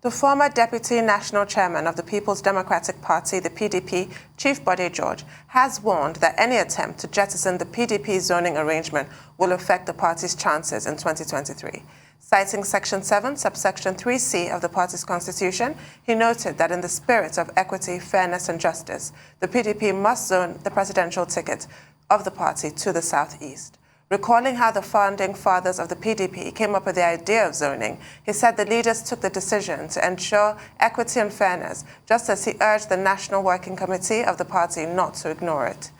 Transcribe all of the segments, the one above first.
The former Deputy National Chairman of the People's Democratic Party, the PDP, Chief Bode George, has warned that any attempt to jettison the PDP zoning arrangement will affect the party's chances in 2023. Citing Section 7, subsection 3C of the party's constitution, he noted that in the spirit of equity, fairness and justice, the PDP must zone the presidential ticket of the party to the southeast. Recalling how the founding fathers of the PDP came up with the idea of zoning, he said the leaders took the decision to ensure equity and fairness, just as he urged the National Working Committee of the party not to ignore it.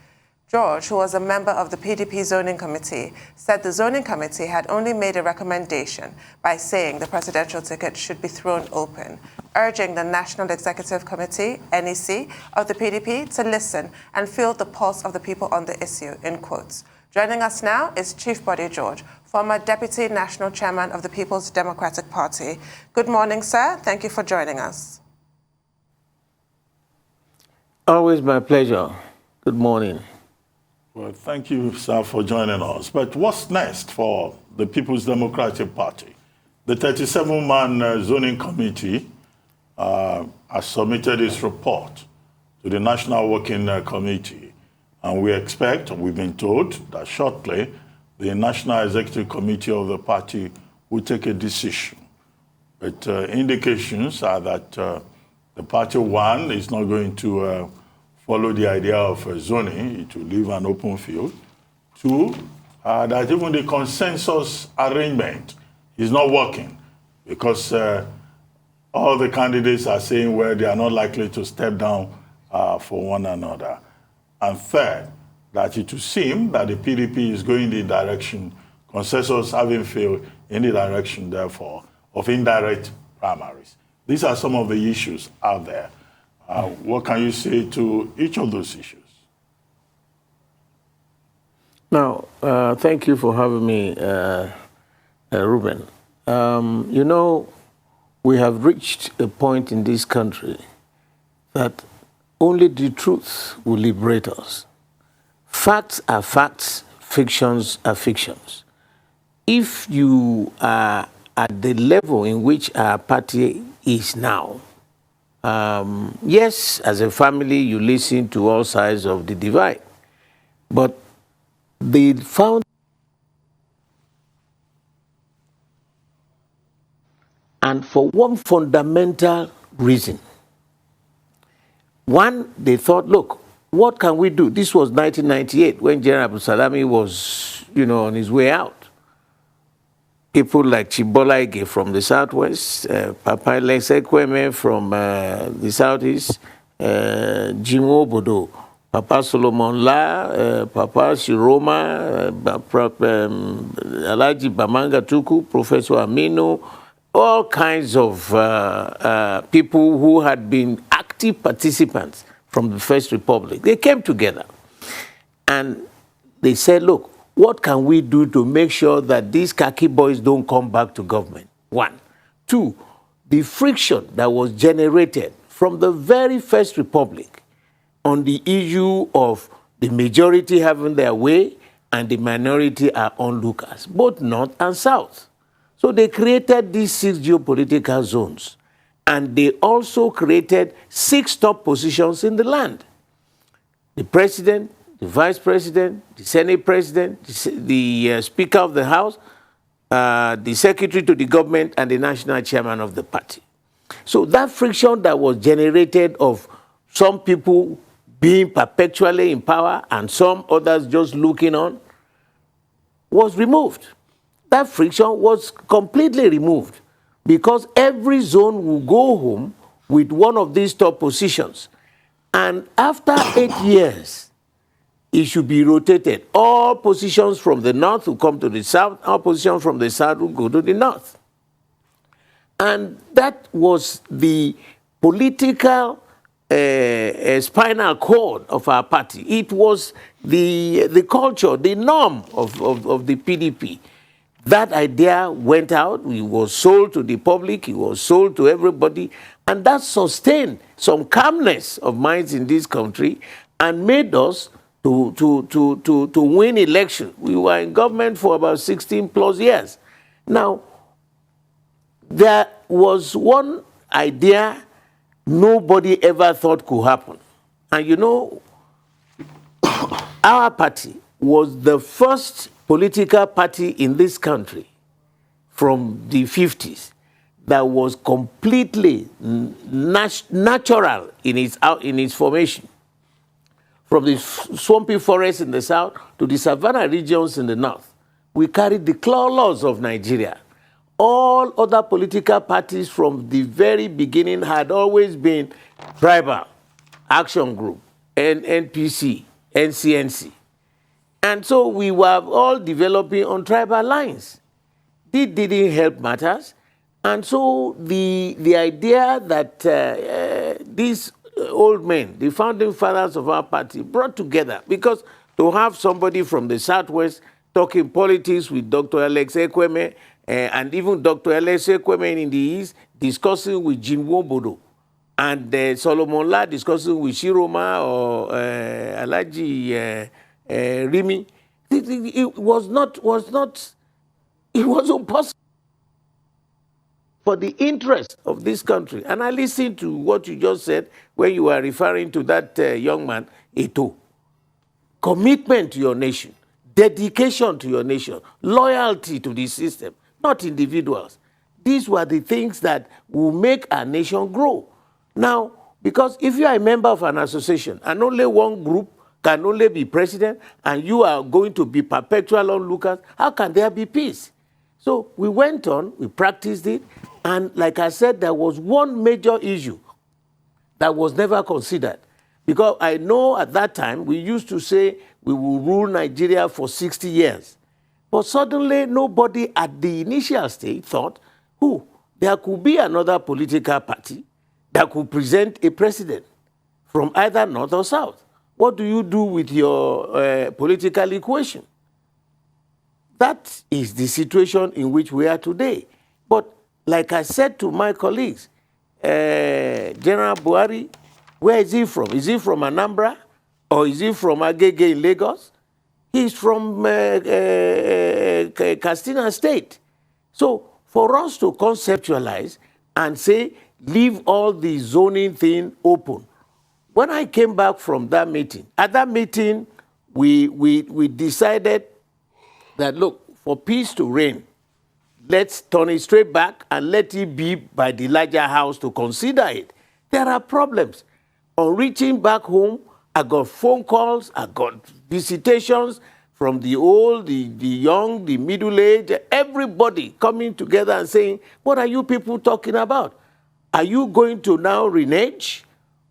George, who was a member of the PDP zoning committee, said the zoning committee had only made a recommendation by saying the presidential ticket should be thrown open, urging the National Executive Committee, NEC, of the PDP to listen and feel the pulse of the people on the issue, in quotes. Joining us now is Chief Bode George, former Deputy National Chairman of the People's Democratic Party. Good morning, sir. Thank you for joining us. Always my pleasure. Good morning. Well, thank you, sir, for joining us. But what's next for the People's Democratic Party? The 37-man zoning committee has submitted its report to the National Working Committee. And we expect, we've been told, that shortly the National Executive Committee of the party will take a decision. But indications are that the party, one, is not going to follow the idea of zoning, it will leave an open field. Two, that even the consensus arrangement is not working because all the candidates are saying, well, they are not likely to step down for one another. And third, that it would seem that the PDP is going in the direction, consensus having failed in the direction, therefore, of indirect primaries. These are some of the issues out there. What can you say to each of those issues? Now, thank you for having me, Ruben. You know, we have reached a point in this country that only the truth will liberate us. Facts are facts, fictions are fictions. If you are at the level in which our party is now, yes, as a family, you listen to all sides of the divide, but they found, and for one fundamental reason. One, they thought, look, what can we do? This was 1998 when General Abu Salami was, on his way out. People like Chibola Ige from the southwest, Papa Lesekweme from the southeast, Jimo Bodo, Papa Solomon La, Papa Shiroma, Alaji Bamanga Tuku, Professor Amino, all kinds of people who had been active participants from the First Republic. They came together and they said, look, what can we do to make sure that these khaki boys don't come back to government? One. Two, the friction that was generated from the very First Republic on the issue of the majority having their way and the minority are onlookers, both North and South. So they created these 6 geopolitical zones. And they also created 6 top positions in the land. The president, the vice president, the senate president, the speaker of the house, the secretary to the government, and the national chairman of the party. So that friction that was generated of some people being perpetually in power and some others just looking on was removed. That friction was completely removed because every zone will go home with one of these top positions. And after 8 years, it should be rotated. All positions from the north will come to the south, all positions from the south will go to the north. And that was the political spinal cord of our party. It was the culture, the norm of the PDP. That idea went out, it was sold to the public, it was sold to everybody, and that sustained some calmness of minds in this country and made us to win election. We were in government for about 16 plus years. Now, there was one idea nobody ever thought could happen. And you know, our party was the first political party in this country from the 50s that was completely natural in its formation. From the swampy forests in the south to the savanna regions in the north, we carried the claws of Nigeria. All other political parties from the very beginning had always been tribal, Action Group, NPC, NCNC. And so we were all developing on tribal lines. It didn't help matters. And so the idea that these old men, the founding fathers of our party, brought together, because to have somebody from the Southwest talking politics with Dr. Alex Ekweme, and even Dr. Alex Ekweme in the East discussing with Jinwo Bodo, and Solomon La discussing with Shiroma or Alaji Rimi, it wasn't possible for the interest of this country. And I listened to what you just said when you were referring to that young man, Eto. Commitment to your nation, dedication to your nation, loyalty to the system, not individuals. These were the things that will make our nation grow. Now, because if you are a member of an association and only one group can only be president and you are going to be perpetual onlookers, how can there be peace? So we went on, we practiced it, and like I said, there was one major issue that was never considered. Because I know at that time, we used to say we will rule Nigeria for 60 years. But suddenly, nobody at the initial stage thought, there could be another political party that could present a president from either north or south. What do you do with your political equation? That is the situation in which we are today. But like I said to my colleagues, General Buhari, where is he from? Is he from Anambra? Or is he from Agege in Lagos? He's from Katsina State. So for us to conceptualize and say, leave all the zoning thing open. When I came back from that meeting, at that meeting, we decided that, look, for peace to reign, let's turn it straight back and let it be by the larger house to consider it. There are problems. On reaching back home, I got phone calls, I got visitations from the old, the young, the middle-aged, everybody coming together and saying, what are you people talking about? Are you going to now renege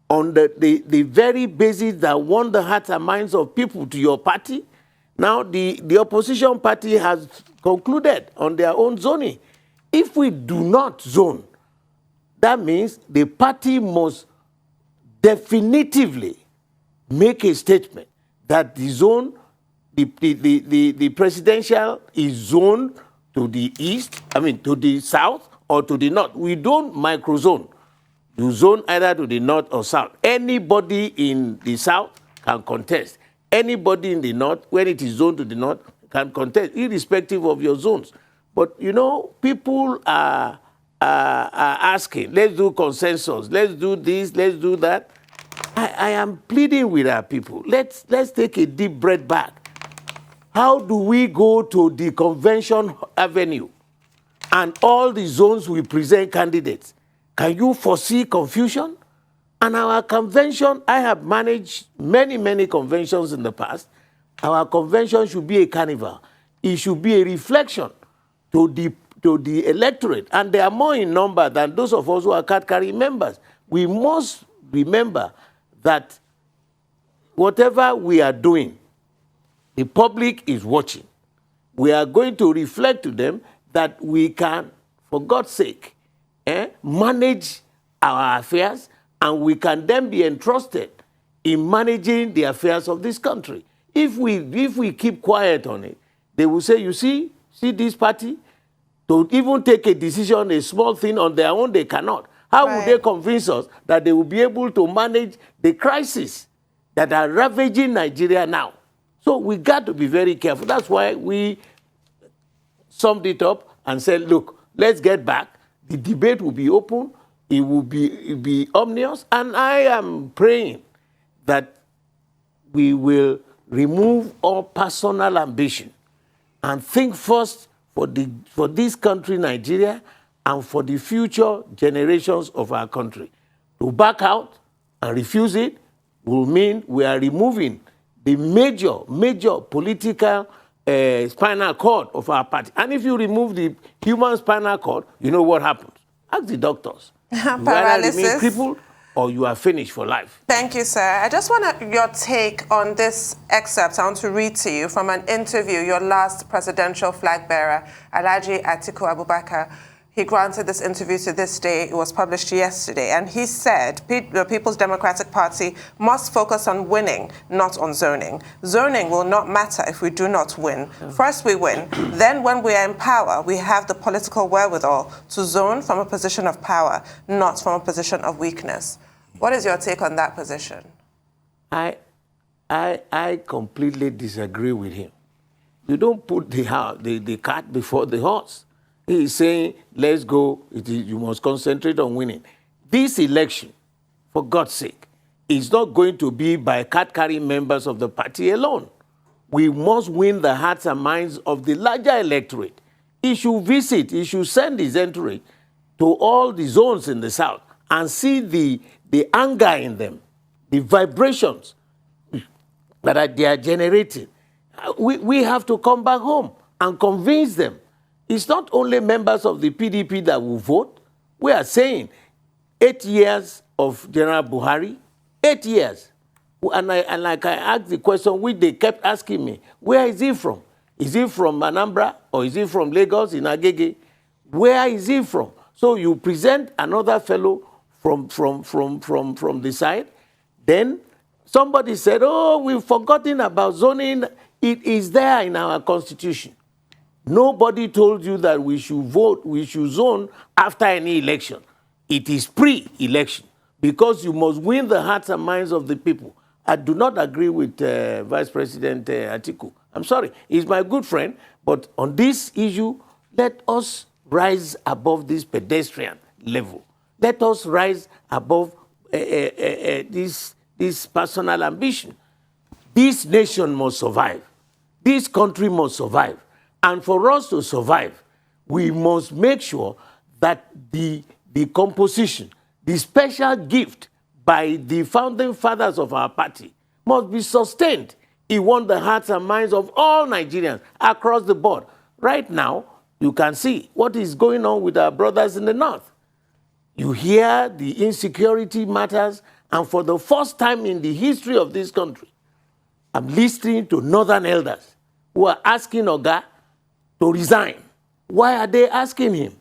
on the very basis that won the hearts and minds of people to your party? Now, the opposition party has concluded on their own zoning. If we do not zone, that means the party must definitively make a statement that the zone, the presidential is zoned to the east, to the south or to the north. We don't microzone. You zone either to the north or south. Anybody in the south can contest. Anybody in the north, when it is zoned to the north, can contest, irrespective of your zones. But, you know, people are asking, let's do consensus, let's do this, let's do that. I am pleading with our people. Let's take a deep breath back. How do we go to the convention avenue and all the zones we present candidates? Can you foresee confusion? And our convention, I have managed many, many conventions in the past. Our convention should be a carnival. It should be a reflection to the electorate. And they are more in number than those of us who are card-carrying members. We must remember that whatever we are doing, the public is watching. We are going to reflect to them that we can, for God's sake, manage our affairs, and we can then be entrusted in managing the affairs of this country. If we keep quiet on it, they will say, you see this party, to even take a decision, a small thing on their own, they cannot. How would they convince us that they will be able to manage the crisis that are ravaging Nigeria now? So we got to be very careful. That's why we summed it up and said, look, let's get back. The debate will be open. it will be ominous, and I am praying that we will remove all personal ambition and think first for this country, Nigeria, and for the future generations of our country. To back out and refuse it will mean we are removing the major political spinal cord of our party. And if you remove the human spinal cord, you know what happens. Ask the doctors. Paralysis. You either remain crippled or you are finished for life. Thank you, sir. I just want your take on this excerpt. I want to read to you from an interview your last presidential flag bearer, Alhaji Atiku Abubakar. He granted this interview to this day. It was published yesterday. And he said the People's Democratic Party must focus on winning, not on zoning. Zoning will not matter if we do not win. First we win. Then when we are in power, we have the political wherewithal to zone from a position of power, not from a position of weakness. What is your take on that position? I completely disagree with him. You don't put the cart before the horse. He is saying, let's go, you must concentrate on winning. This election, for God's sake, is not going to be by card-carrying members of the party alone. We must win the hearts and minds of the larger electorate. He should visit, he should send his entourage to all the zones in the South and see the anger in them, the vibrations that they are generating. We have to come back home and convince them. It's not only members of the PDP that will vote. We are saying 8 years of General Buhari, 8 years. And like I asked the question, which they kept asking me, where is he from? Is he from Anambra or is he from Lagos in Agege? Where is he from? So you present another fellow from the side. Then somebody said, oh, we've forgotten about zoning. It is there in our constitution. Nobody told you that we should vote, we should zone after any election. It is pre-election because you must win the hearts and minds of the people. I do not agree with Vice President Atiku. I'm sorry, he's my good friend, but on this issue, let us rise above this pedestrian level. Let us rise above this personal ambition. This nation must survive. This country must survive. And for us to survive, we must make sure that the composition, the special gift by the founding fathers of our party must be sustained. It won the hearts and minds of all Nigerians across the board. Right now, you can see what is going on with our brothers in the North. You hear the insecurity matters, and for the first time in the history of this country, I'm listening to Northern elders who are asking Oga to resign. Why are they asking him?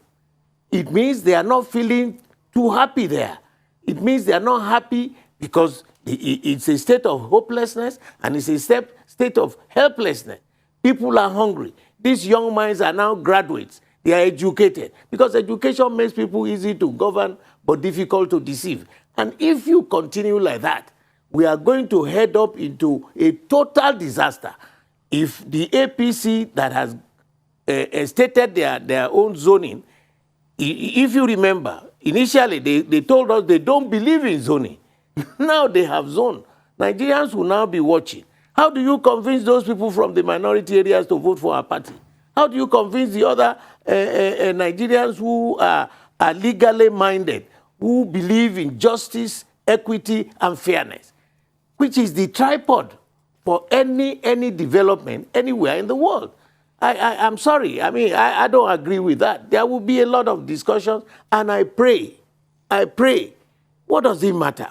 It means they are not feeling too happy there. It means they are not happy because it's a state of hopelessness and it's a state of helplessness. People are hungry. These young minds are now graduates. They are educated because education makes people easy to govern but difficult to deceive. And if you continue like that, we are going to head up into a total disaster. If the APC that has stated their own zoning, if you remember, initially they told us they don't believe in zoning. Now they have zoned. Nigerians will now be watching. How do you convince those people from the minority areas to vote for our party? How do you convince the other Nigerians who are legally minded, who believe in justice, equity, and fairness, which is the tripod for any development anywhere in the world? I'm sorry. I mean, I don't agree with that. There will be a lot of discussions, and I pray. What does it matter?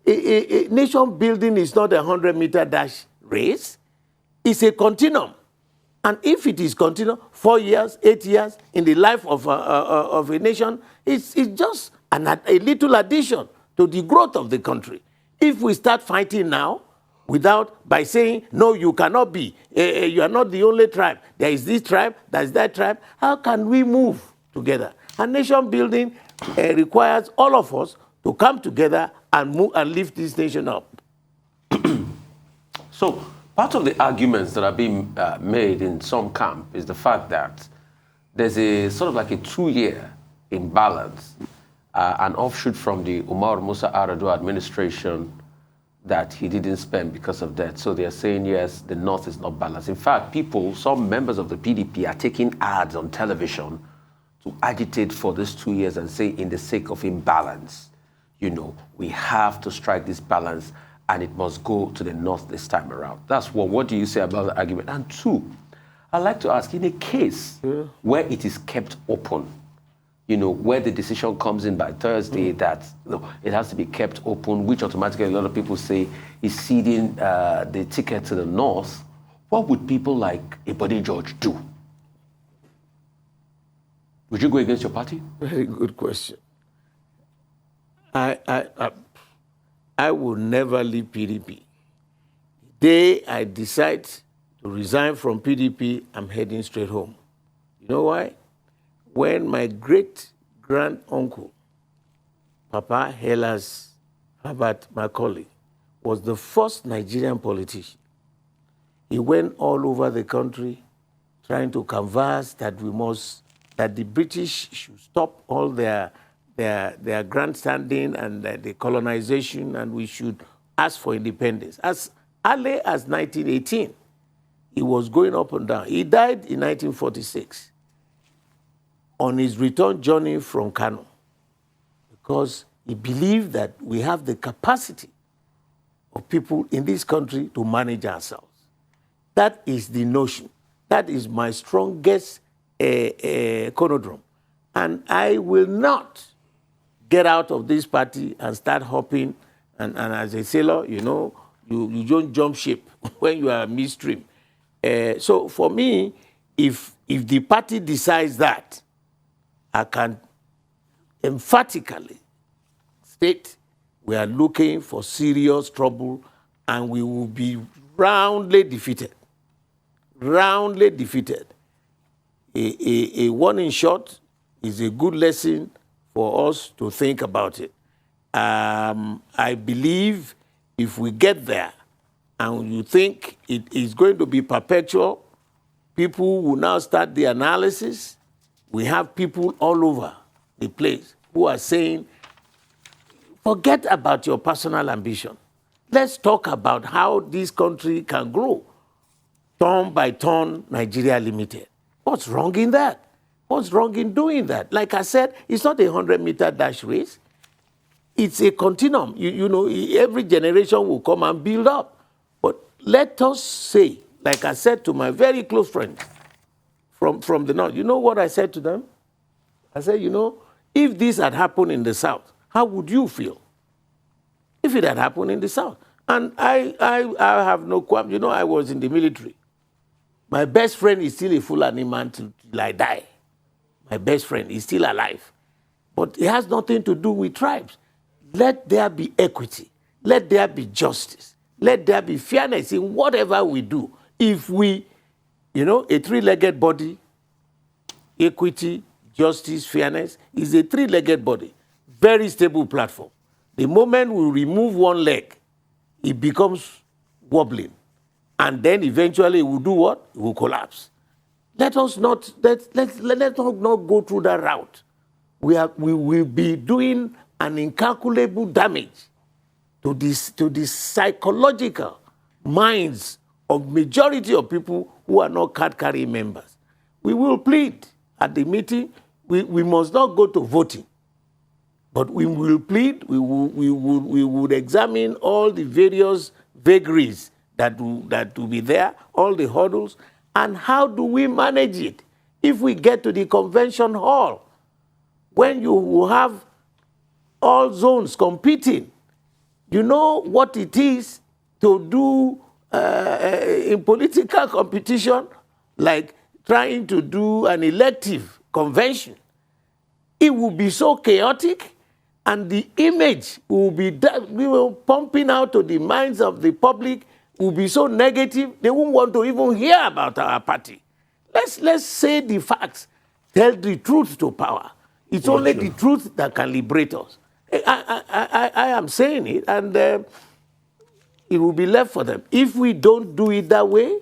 A nation building is not a 100-meter dash race. It's a continuum. And if it is continuum, 4 years, 8 years in the life of a nation, it's just a little addition to the growth of the country. If we start fighting now, by saying, no, you cannot be, you are not the only tribe. There is this tribe, there is that tribe. How can we move together? And nation building requires all of us to come together and move and lift this nation up. So part of the arguments that are being made in some camp is the fact that there's a sort of like a 2-year imbalance an offshoot from the Umar Musa Yar'Adua administration that he didn't spend because of that. So they're saying, yes, the North is not balanced. In fact, some members of the PDP are taking ads on television to agitate for these 2 years and say, in the sake of imbalance, we have to strike this balance and it must go to the North this time around. That's one. What do you say about the argument? And two, I'd like to ask, in a case where it is kept open, where the decision comes in by Thursday that it has to be kept open, which automatically a lot of people say is ceding the ticket to the North, what would people like a Bode George do? Would you go against your party? Very good question. I will never leave PDP. The day I decide to resign from PDP, I'm heading straight home. You know why? When my great-grand-uncle, Papa Hellas Herbert Macaulay, was the first Nigerian politician, he went all over the country trying to canvass that the British should stop all their grandstanding and the colonization, and we should ask for independence. As early as 1918, he was going up and down. He died in 1946 on his return journey from Kano, because he believed that we have the capacity of people in this country to manage ourselves. That is the notion. That is my strongest conundrum. And I will not get out of this party and start hopping. And as a sailor, you don't jump ship when you are midstream. So for me, if the party decides that, I can emphatically state we are looking for serious trouble and we will be roundly defeated. Roundly defeated. A warning shot is a good lesson for us to think about it. I believe if we get there and you think it is going to be perpetual, people will now start the analysis. We have people all over the place who are saying, forget about your personal ambition. Let's talk about how this country can grow. Turn by turn, Nigeria Limited. What's wrong in that? What's wrong in doing that? Like I said, it's not a 100-meter dash race. It's a continuum. Every generation will come and build up. But let us say, like I said to my very close friends from the North, you know what I said to them? I said, if this had happened in the South, how would you feel? If it had happened in the South. And I have no qualm. I was in the military. My best friend is still a Fulani man till I die. My best friend is still alive. But it has nothing to do with tribes. Let there be equity. Let there be justice. Let there be fairness in whatever we do. If we, a three-legged body, equity, justice, fairness, is a three-legged body. Very stable platform. The moment we remove one leg, it becomes wobbling. And then eventually it will do what? It will collapse. Let us not go through that route. We will be doing an incalculable damage to this psychological minds of majority of people who are not card-carrying members. We will plead at the meeting. We must not go to voting. But we will plead, we would examine all the various vagaries that will be there, all the hurdles, and how do we manage it? If we get to the convention hall, when you will have all zones competing, you know what it is to do in political competition, like trying to do an elective convention. It will be so chaotic, and the image will be pumping out to the minds of the public will be so negative, they won't want to even hear about our party. Let's say the facts. Tell the truth to power. It's only the truth that can liberate us. I am saying it, and it will be left for them. If we don't do it that way,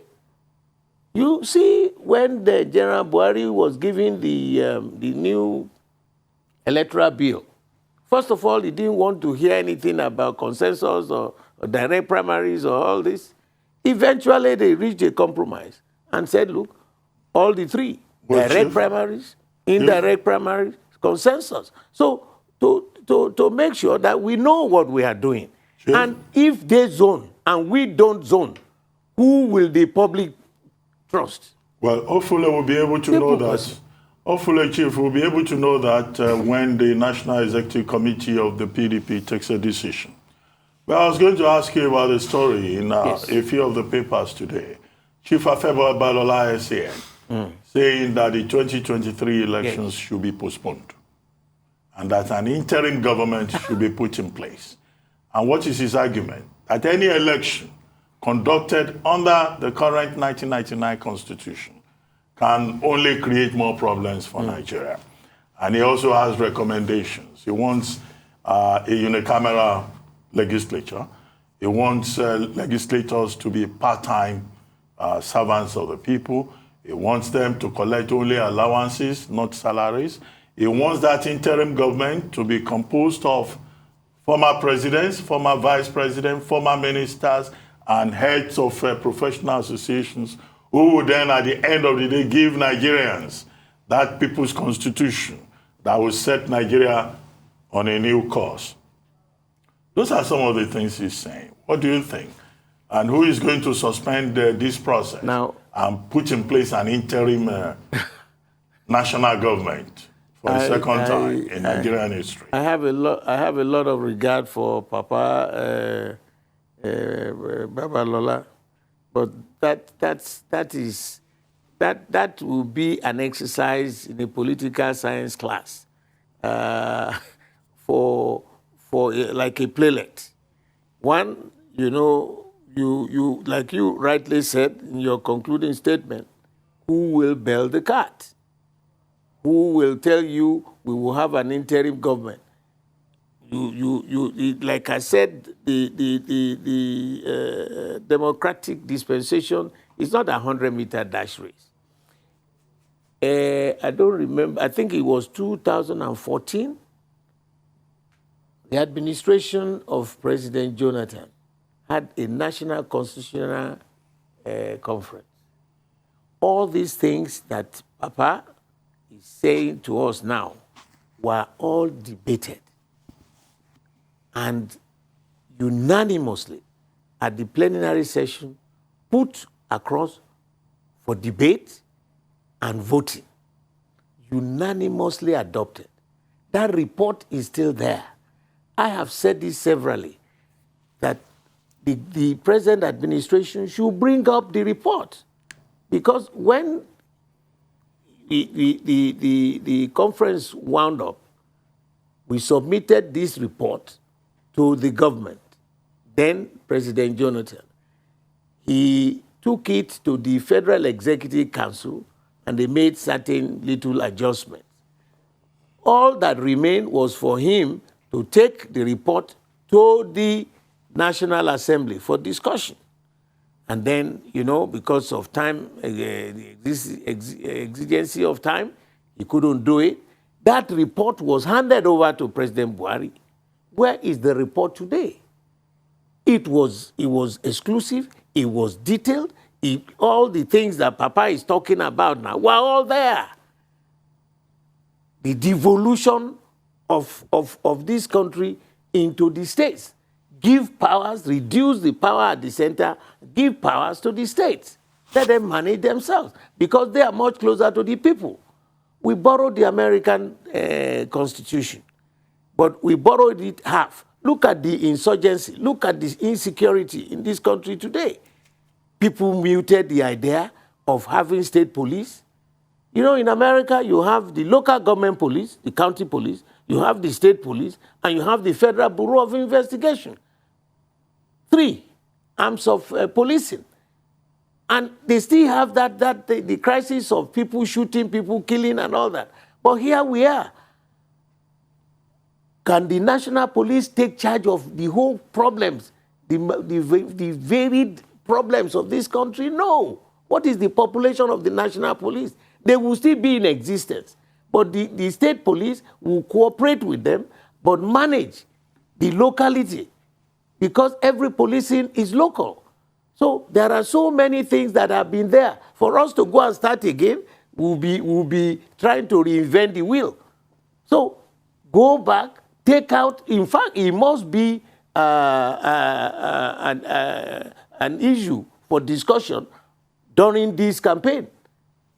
you see, when the General Buhari was giving the new electoral bill First of all, he didn't want to hear anything about consensus or direct primaries or all this. Eventually, they reached a compromise and said, look, all the three, Well, direct Chief, primaries, indirect primaries, consensus. So to make sure that we know what we are doing. Chief? And if they zone and we don't zone, who will the public trust? Well, hopefully we'll be able to know Simple that. question. Hopefully, Chief, we'll be able to know that when the National Executive Committee of the PDP takes a decision. Well, I was going to ask you about a story in Yes. a few of the papers today. Chief Afebo Balola SAN saying that the 2023 elections should be postponed and that an interim government should be put in place. And what is his argument? That any election conducted under the current 1999 Constitution can only create more problems for Nigeria. And he also has recommendations. He wants a unicameral legislature. He wants legislators to be part-time servants of the people. He wants them to collect only allowances, not salaries. He wants that interim government to be composed of former presidents, former vice presidents, former ministers, and heads of professional associations who would then, at the end of the day, give Nigerians that people's constitution that will set Nigeria on a new course. Those are some of the things he's saying. What do you think? And who is going to suspend this process Now, and put in place an interim national government for the second time in Nigerian history? I have a lot of regard for Papa Babalola, but that will be an exercise in a political science class for like a playlet. One, you like you rightly said in your concluding statement, who will bail the cat? Who will tell you we will have an interim government? Like I said, the democratic dispensation is not a 100-meter dash race. I don't remember. I think it was 2014. The administration of President Jonathan had a national constitutional conference. All these things that Papa is saying to us now were all debated and unanimously at the plenary session put across for debate and voting, unanimously adopted. That report is still there. I have said this severally, that the present administration should bring up the report, because when the conference wound up, we submitted this report to the government, then President Jonathan. He took it to the Federal Executive Council and they made certain little adjustments. All that remained was for him to take the report to the National Assembly for discussion. And then, because of time, the exigency of time, he couldn't do it. That report was handed over to President Buhari. Where is the report today? It was exclusive, it was detailed, all the things that Papa is talking about now were all there. The devolution of this country into the states. Give powers, reduce the power at the center, give powers to the states. Let them manage themselves because they are much closer to the people. We borrowed the American Constitution, but we borrowed it half. Look at the insurgency, look at the insecurity in this country today. People muted the idea of having state police. In America, you have the local government police, the county police, you have the state police, and you have the Federal Bureau of Investigation. 3 arms of policing. And they still have the crisis of people shooting, people killing, and all that. But here we are. Can the national police take charge of the whole problems, the varied problems of this country? No. What is the population of the national police? They will still be in existence. But the state police will cooperate with them, but manage the locality, because every policing is local. So there are so many things that have been there. For us to go and start again, we'll be trying to reinvent the wheel. So go back, take out, in fact, it must be an issue for discussion during this campaign.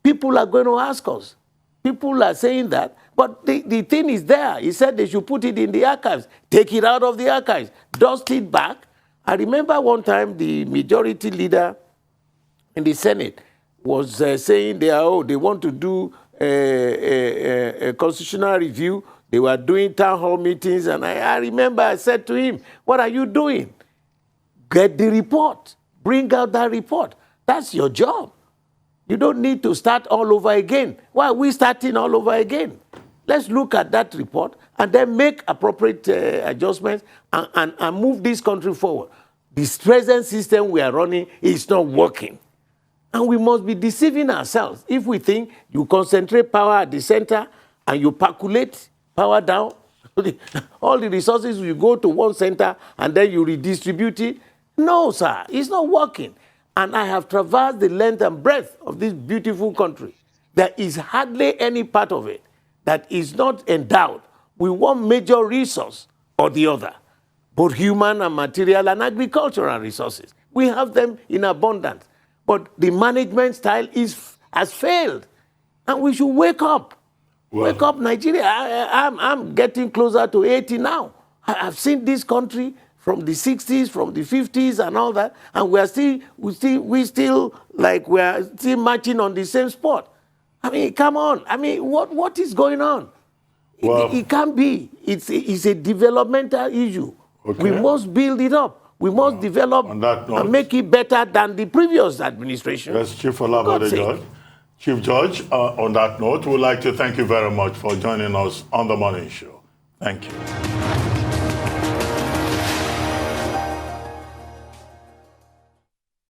People are going to ask us. People are saying that, but the thing is there. He said they should put it in the archives, take it out of the archives, dust it back. I remember one time the majority leader in the Senate was saying they want to do a constitutional review. They were doing town hall meetings, and I remember I said to him, what are you doing? Get the report. Bring out that report. That's your job. You don't need to start all over again. Why are we starting all over again? Let's look at that report and then make appropriate adjustments and move this country forward. This present system we are running is not working. And we must be deceiving ourselves if we think you concentrate power at the center and you percolate power down. All the resources will go to one center and then you redistribute it. No, sir, it's not working. And I have traversed the length and breadth of this beautiful country. There is hardly any part of it that is not endowed with one major resource or the other, both human and material and agricultural resources. We have them in abundance. But the management style has failed. And we should wake up. Well, wake up, Nigeria. I'm getting closer to 80 now. I've seen this country from the 60s, from the 50s and all that, and we're still marching on the same spot. I mean, come on. I mean, what is going on? Well, it can't be. It's a developmental issue. Okay. We must build it up. We must develop and make it better than the previous administration. Yes, Chief Bode George. Chief George, on that note, we'd like to thank you very much for joining us on The Morning Show. Thank you.